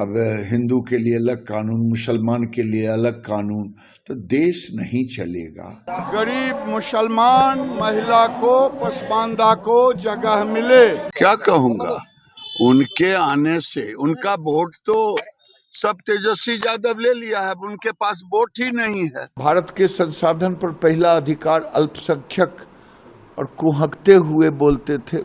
अब हिंदू के लिए अलग कानून, मुसलमान के लिए अलग कानून, तो देश नहीं चलेगा। गरीब मुसलमान महिला को, पसमानदा को जगह मिले। क्या कहूंगा, उनके आने से उनका वोट तो सब तेजस्वी यादव ले लिया है, उनके पास वोट ही नहीं है। भारत के संसाधन पर पहला अधिकार अल्पसंख्यक और कुहकते हुए बोलते थे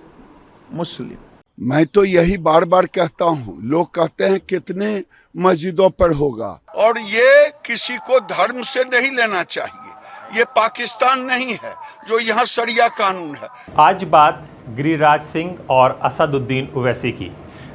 मुस्लिम। मैं तो यही बार बार कहता हूँ, लोग कहते हैं कितने मस्जिदों पर होगा, और ये किसी को धर्म से नहीं लेना चाहिए। ये पाकिस्तान नहीं है जो यहाँ शरिया कानून है। आज बात गिरिराज सिंह और असदुद्दीन ओवैसी की।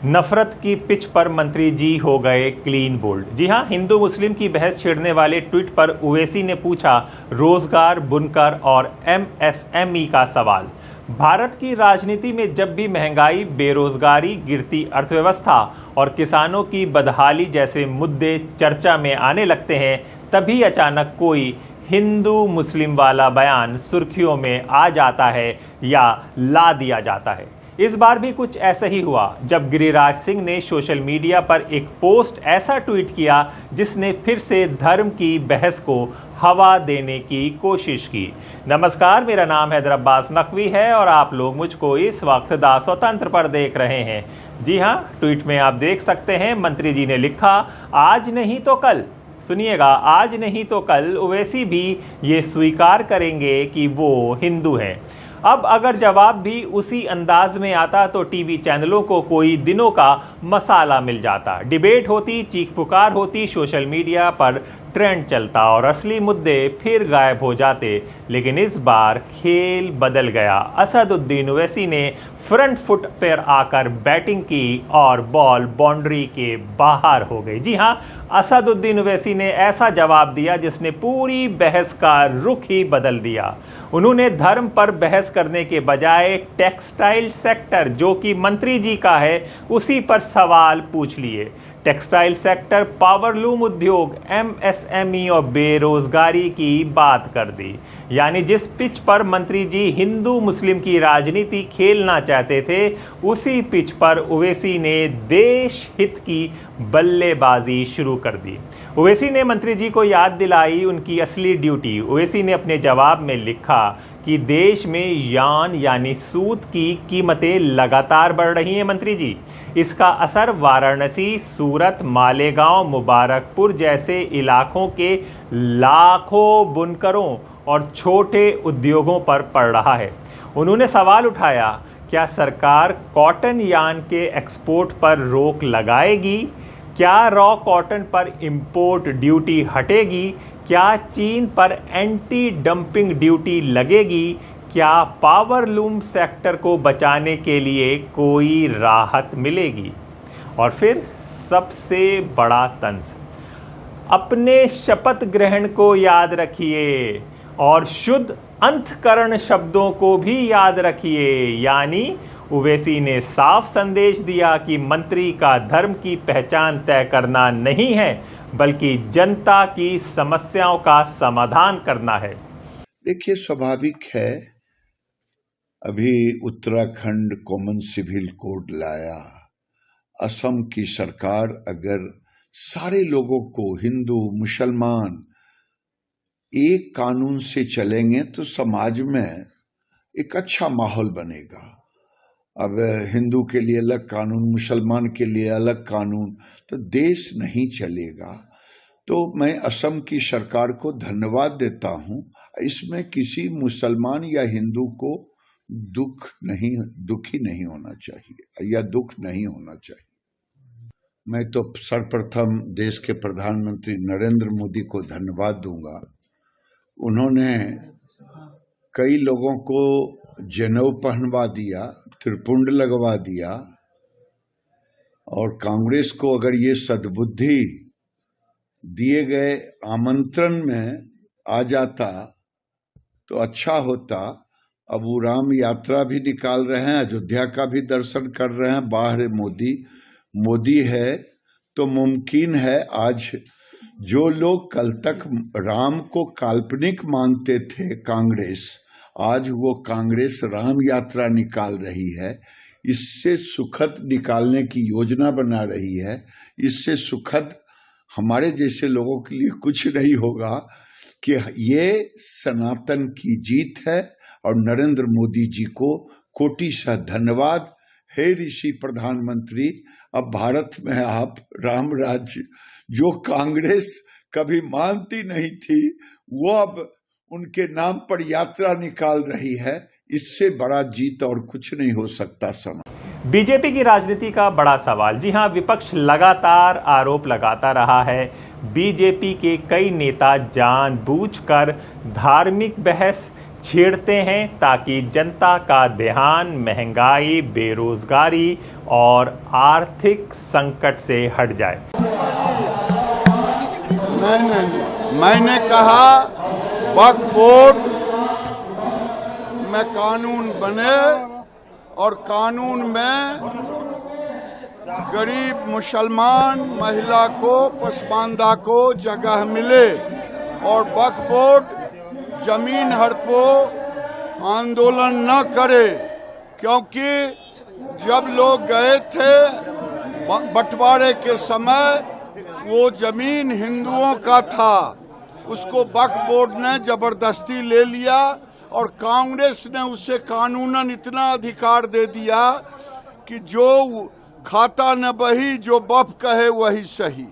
नफरत की पिच पर मंत्री जी हो गए क्लीन बोल्ड। जी हां, हिंदू मुस्लिम की बहस छेड़ने वाले ट्वीट पर ओवैसी ने पूछा रोजगार, बुनकर और एमएसएमई का सवाल। भारत की राजनीति में जब भी महंगाई, बेरोजगारी, गिरती अर्थव्यवस्था और किसानों की बदहाली जैसे मुद्दे चर्चा में आने लगते हैं, तभी अचानक कोई हिंदू मुस्लिम वाला बयान सुर्खियों में आ जाता है या ला दिया जाता है। इस बार भी कुछ ऐसा ही हुआ जब गिरिराज सिंह ने सोशल मीडिया पर एक पोस्ट ऐसा ट्वीट किया जिसने फिर से धर्म की बहस को हवा देने की कोशिश की। नमस्कार, मेरा नाम हैदर अब्बास नकवी है और आप लोग मुझको इस वक्त दा स्वतंत्र पर देख रहे हैं। जी हाँ, ट्वीट में आप देख सकते हैं मंत्री जी ने लिखा, आज नहीं तो कल। सुनिएगा, आज नहीं तो कल ओवैसी भी ये स्वीकार करेंगे कि वो हिंदू हैं। अब अगर जवाब भी उसी अंदाज में आता तो टीवी चैनलों को कोई दिनों का मसाला मिल जाता, डिबेट होती, चीख पुकार होती, सोशल मीडिया पर ट्रेंड चलता और असली मुद्दे फिर गायब हो जाते। लेकिन इस बार खेल बदल गया। असदुद्दीन ओवैसी ने फ्रंट फुट पर आकर बैटिंग की और बॉल बाउंड्री के बाहर हो गई। जी हाँ, असदुद्दीन ओवैसी ने ऐसा जवाब दिया जिसने पूरी बहस का रुख ही बदल दिया। उन्होंने धर्म पर बहस करने के बजाय टेक्सटाइल सेक्टर, जो कि मंत्री जी का है, उसी पर सवाल पूछ लिए। टेक्सटाइल सेक्टर, पावरलूम उद्योग, एमएसएमई और बेरोजगारी की बात कर दी। यानी जिस पिच पर मंत्री जी हिंदू मुस्लिम की राजनीति खेलना चाहते थे, उसी पिच पर ओवैसी ने देश हित की बल्लेबाजी शुरू कर दी। ओवैसी ने मंत्री जी को याद दिलाई उनकी असली ड्यूटी। ओवैसी ने अपने जवाब में लिखा कि देश में यान यानी सूत की कीमतें लगातार बढ़ रही हैं मंत्री जी। इसका असर वाराणसी, सूरत, मालेगांव, मुबारकपुर जैसे इलाकों के लाखों बुनकरों और छोटे उद्योगों पर पड़ रहा है। उन्होंने सवाल उठाया, क्या सरकार कॉटन यान के एक्सपोर्ट पर रोक लगाएगी? क्या रॉ कॉटन पर इंपोर्ट ड्यूटी हटेगी? क्या चीन पर एंटी डंपिंग ड्यूटी लगेगी? क्या पावरलूम सेक्टर को बचाने के लिए कोई राहत मिलेगी? और फिर सबसे बड़ा तंज, अपने शपथ ग्रहण को याद रखिए और शुद्ध अंतःकरण शब्दों को भी याद रखिए। यानी ओवैसी ने साफ संदेश दिया कि मंत्री का धर्म की पहचान तय करना नहीं है, बल्कि जनता की समस्याओं का समाधान करना है। देखिए, स्वाभाविक है, अभी उत्तराखंड कॉमन सिविल कोड लाया। असम की सरकार अगर सारे लोगों को, हिंदू मुसलमान, एक कानून से चलेंगे तो समाज में एक अच्छा माहौल बनेगा। अब हिंदू के लिए अलग कानून, मुसलमान के लिए अलग कानून, तो देश नहीं चलेगा। तो मैं असम की सरकार को धन्यवाद देता हूं। इसमें किसी मुसलमान या हिंदू को दुखी नहीं होना चाहिए या दुख नहीं होना चाहिए। मैं तो सर्वप्रथम देश के प्रधानमंत्री नरेंद्र मोदी को धन्यवाद दूंगा। उन्होंने कई लोगों को जनेऊ पहनवा दिया, त्रिपुंड लगवा दिया, और कांग्रेस को अगर ये सद्बुद्धि दिए गए आमंत्रण में आ जाता तो अच्छा होता। अब वो राम यात्रा भी निकाल रहे हैं, अयोध्या का भी दर्शन कर रहे हैं। बाहर मोदी है तो मुमकिन है। आज जो लोग कल तक राम को काल्पनिक मानते थे कांग्रेस, आज वो कांग्रेस राम यात्रा निकाल रही है। इससे सुखद निकालने की योजना बना रही है। इससे सुखद हमारे जैसे लोगों के लिए कुछ नहीं होगा कि ये सनातन की जीत है। और नरेंद्र मोदी जी को कोटिशः धन्यवाद। हे ऋषि प्रधानमंत्री, अब भारत में आप राम राज्य, जो कांग्रेस कभी मानती नहीं थी, वो अब उनके नाम पर यात्रा निकाल रही है। इससे बड़ा जीत और कुछ नहीं हो सकता। समय बीजेपी की राजनीति का बड़ा सवाल। जी हां, विपक्ष लगातार आरोप लगाता रहा है। बीजेपी के कई नेता जानबूझकर धार्मिक बहस छेड़ते हैं ताकि जनता का ध्यान महंगाई, बेरोजगारी और आर्थिक संकट से हट जाए। नहीं, मैंने कहा वक्फ बोर्ड में कानून बने और कानून में गरीब मुसलमान महिला को, पसमानदा को जगह मिले और वक्फ बोर्ड जमीन हड़पो आंदोलन न करे। क्योंकि जब लोग गए थे बंटवारे के समय, वो जमीन हिंदुओं का था, उसको वक्फ बोर्ड ने जबरदस्ती ले लिया और कांग्रेस ने उसे कानूनन इतना अधिकार दे दिया कि जो खाता न बही, जो बफ कहे वही सही।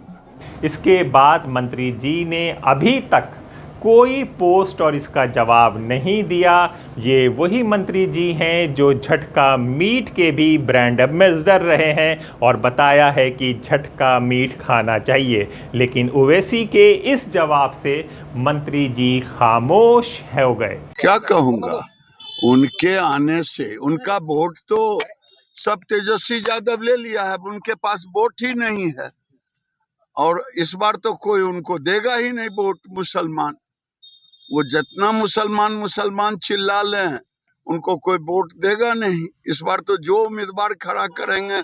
इसके बाद मंत्री जी ने अभी तक कोई पोस्ट और इसका जवाब नहीं दिया। ये वही मंत्री जी हैं जो झटका मीट के भी ब्रांड एम्बेसडर रहे हैं और बताया है कि झटका मीट खाना चाहिए। लेकिन ओवैसी के इस जवाब से मंत्री जी खामोश हो गए। क्या कहूंगा, उनके आने से उनका वोट तो सब तेजस्वी यादव ले लिया है, उनके पास वोट ही नहीं है। और इस बार तो कोई उनको देगा ही नहीं वोट। मुसलमान, वो जितना मुसलमान चिल्ला लें, उनको कोई वोट देगा नहीं। इस बार तो जो उम्मीदवार खड़ा करेंगे,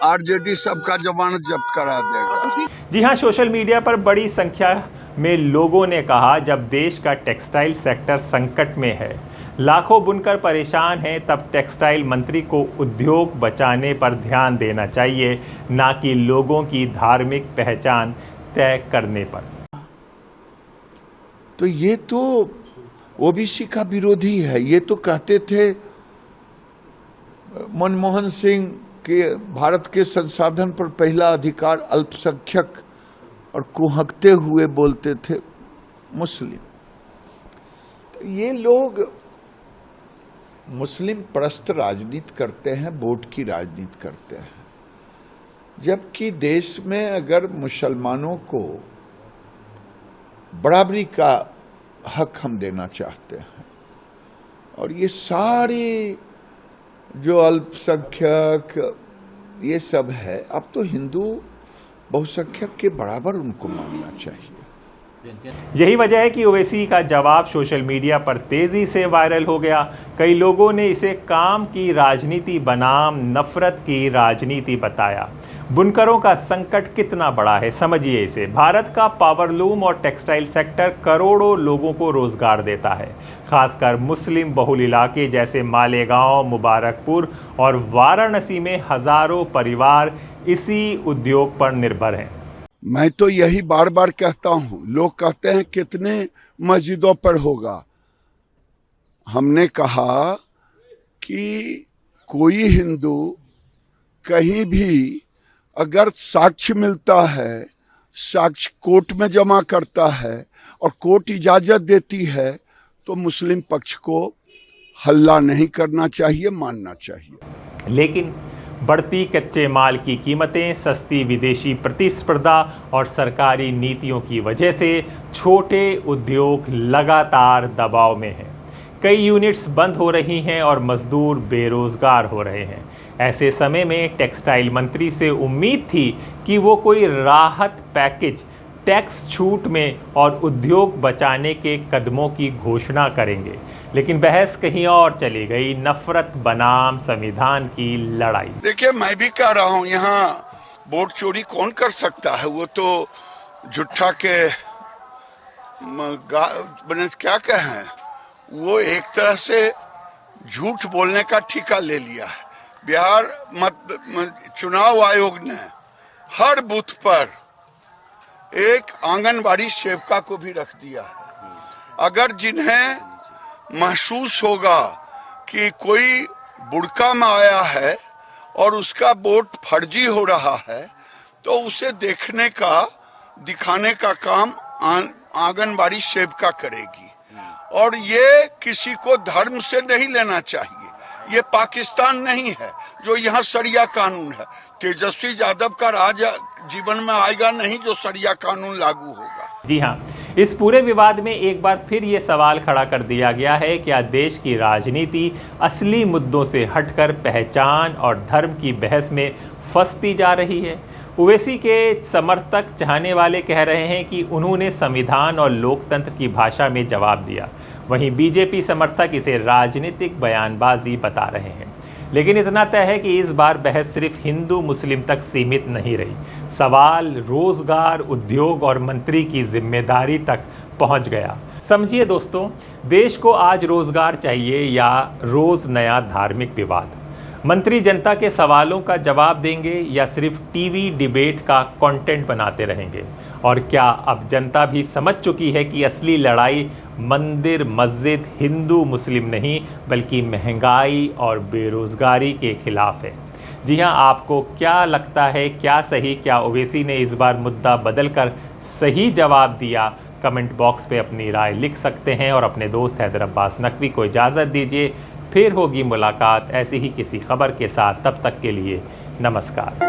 आरजेडी सबका जमानत जब्त करा देगा। जी हां, सोशल मीडिया पर बड़ी संख्या में लोगों ने कहा, जब देश का टेक्सटाइल सेक्टर संकट में है, लाखों बुनकर परेशान हैं, तब टेक्सटाइल मंत्री को उद्योग बचाने पर ध्यान देना चाहिए, ना कि लोगों की धार्मिक पहचान तय करने पर। तो ये तो ओबीसी का विरोधी है। ये तो कहते थे मनमोहन सिंह के भारत के संसाधन पर पहला अधिकार अल्पसंख्यक, और कुहकते हुए बोलते थे मुस्लिम। तो ये लोग मुस्लिम परस्त राजनीति करते हैं, वोट की राजनीति करते हैं। जबकि देश में अगर मुसलमानों को बराबरी का हक हम देना चाहते हैं, और ये सारे जो अल्पसंख्यक ये सब है, अब तो हिंदू बहुसंख्यक के बराबर उनको मानना चाहिए। यही वजह है कि ओवैसी का जवाब सोशल मीडिया पर तेजी से वायरल हो गया। कई लोगों ने इसे काम की राजनीति बनाम नफरत की राजनीति बताया। बुनकरों का संकट कितना बड़ा है, समझिए इसे। भारत का पावरलूम और टेक्सटाइल सेक्टर करोड़ों लोगों को रोजगार देता है। खासकर मुस्लिम बहुल इलाके जैसे मालेगांव, मुबारकपुर और वाराणसी में हजारों परिवार इसी उद्योग पर निर्भर हैं। मैं तो यही बार बार कहता हूं, लोग कहते हैं कितने मस्जिदों पर होगा। हमने कहा कि कोई हिंदू कहीं भी अगर साक्ष्य मिलता है, साक्ष्य कोर्ट में जमा करता है और कोर्ट इजाजत देती है, तो मुस्लिम पक्ष को हल्ला नहीं करना चाहिए, मानना चाहिए। लेकिन बढ़ती कच्चे माल की कीमतें, सस्ती विदेशी प्रतिस्पर्धा और सरकारी नीतियों की वजह से छोटे उद्योग लगातार दबाव में हैं। कई यूनिट्स बंद हो रही हैं और मजदूर बेरोजगार हो रहे हैं। ऐसे समय में टेक्सटाइल मंत्री से उम्मीद थी कि वो कोई राहत पैकेज, टैक्स छूट में और उद्योग बचाने के कदमों की घोषणा करेंगे, लेकिन बहस कहीं और चली गई। नफरत बनाम संविधान की लड़ाई। देखिए, मैं भी कह रहा हूं, यहाँ वोट चोरी कौन कर सकता है? वो तो झूठा के क्या कहें, वो एक तरह से झूठ बोलने का ठेका ले लिया है। बिहार चुनाव आयोग ने हर बूथ पर एक आंगनबाड़ी सेविका को भी रख दिया है। अगर जिन्हें महसूस होगा कि कोई बुड़का में आया है और उसका वोट फर्जी हो रहा है तो उसे दिखाने का काम आंगनबाड़ी सेविका करेगी। और ये किसी को धर्म से नहीं लेना चाहिए। ये पाकिस्तान नहीं है जो यहाँ शरिया कानून है। तेजस्वी यादव का राज जीवन में आएगा नहीं जो शरिया कानून लागू होगा। जी हाँ, इस पूरे विवाद में एक बार फिर ये सवाल खड़ा कर दिया गया है, क्या देश की राजनीति असली मुद्दों से हटकर पहचान और धर्म की बहस में फंसती जा रही है? ओवैसी के समर्थक चाहने वाले कह रहे हैं कि उन्होंने संविधान और लोकतंत्र की भाषा में जवाब दिया। वहीं बीजेपी समर्थक इसे राजनीतिक बयानबाजी बता रहे हैं। लेकिन इतना तय है कि इस बार बहस सिर्फ हिंदू मुस्लिम तक सीमित नहीं रही। सवाल रोजगार, उद्योग और मंत्री की जिम्मेदारी तक पहुंच गया। समझिए दोस्तों, देश को आज रोजगार चाहिए या रोज नया धार्मिक विवाद? मंत्री जनता के सवालों का जवाब देंगे या सिर्फ टीवी डिबेट का कंटेंट बनाते रहेंगे? और क्या अब जनता भी समझ चुकी है कि असली लड़ाई मंदिर मस्जिद हिंदू मुस्लिम नहीं बल्कि महंगाई और बेरोजगारी के खिलाफ है? जी हाँ, आपको क्या लगता है, क्या सही, क्या ओवैसी ने इस बार मुद्दा बदलकर सही जवाब दिया? कमेंट बॉक्स पे अपनी राय लिख सकते हैं और अपने दोस्त हैदर अब्बास नकवी को इजाज़त दीजिए। फिर होगी मुलाकात ऐसी ही किसी खबर के साथ। तब तक के लिए नमस्कार।